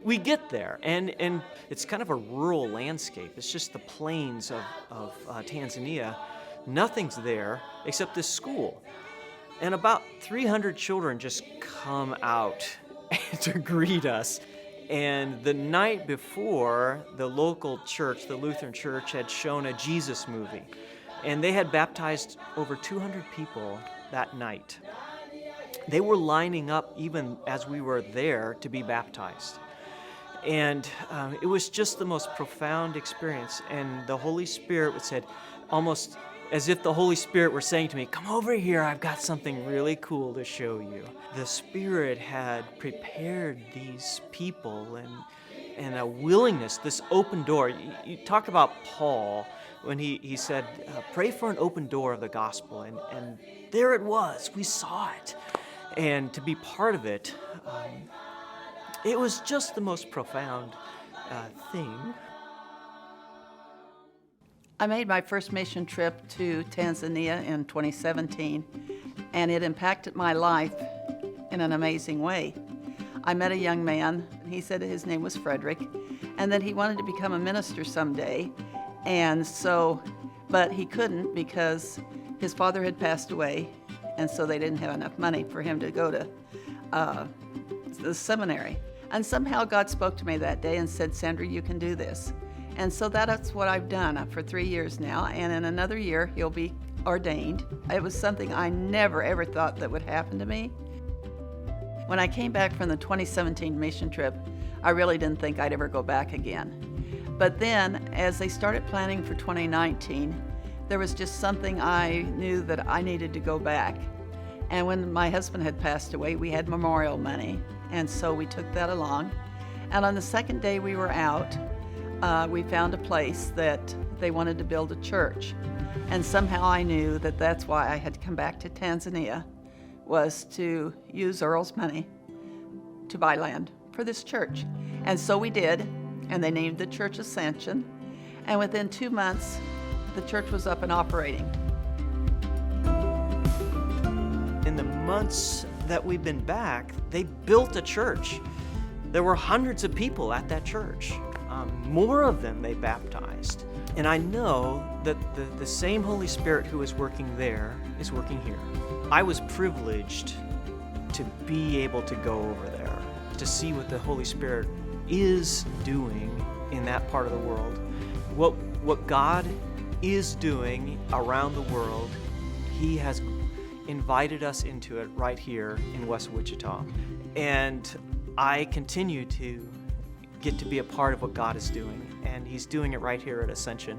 we get there, and it's kind of a rural landscape. It's just the plains of Tanzania. Nothing's there except this school. And about 300 children just come out to greet us. And the night before, the local church, the Lutheran church, had shown a Jesus movie. And they had baptized over 200 people that night. They were lining up even as we were there to be baptized. And it was just the most profound experience. And the Holy Spirit said, almost as if the Holy Spirit were saying to me, come over here, I've got something really cool to show you. The Spirit had prepared these people and a willingness, this open door. You talk about Paul when he said, pray for an open door of the gospel. And there it was, we saw it. And to be part of it, it was just the most profound thing. I made my first mission trip to Tanzania in 2017, and it impacted my life in an amazing way. I met a young man, and he said his name was Frederick, and that he wanted to become a minister someday, but he couldn't because his father had passed away, and so they didn't have enough money for him to go to the seminary. And somehow God spoke to me that day and said, Sandra, you can do this. And so that's what I've done for 3 years now, and in another year he'll be ordained. It was something I never ever thought that would happen to me. When I came back from the 2017 mission trip, I really didn't think I'd ever go back again. But then, as they started planning for 2019, there was just something I knew that I needed to go back. And when my husband had passed away, we had memorial money, and so we took that along. And on the second day we were out, we found a place that they wanted to build a church. And somehow I knew that that's why I had to come back to Tanzania, was to use Earl's money to buy land for this church. And so we did, and they named the church Ascension. And within 2 months, the church was up and operating. In the months that we've been back, they built a church. There were hundreds of people at that church. More of them they baptized. And I know that the same Holy Spirit who is working there is working here. I was privileged to be able to go over there, to see what the Holy Spirit is doing in that part of the world. What God is doing around the world, He has invited us into it right here in West Wichita. And I continue to get to be a part of what God is doing, and He's doing it right here at Ascension.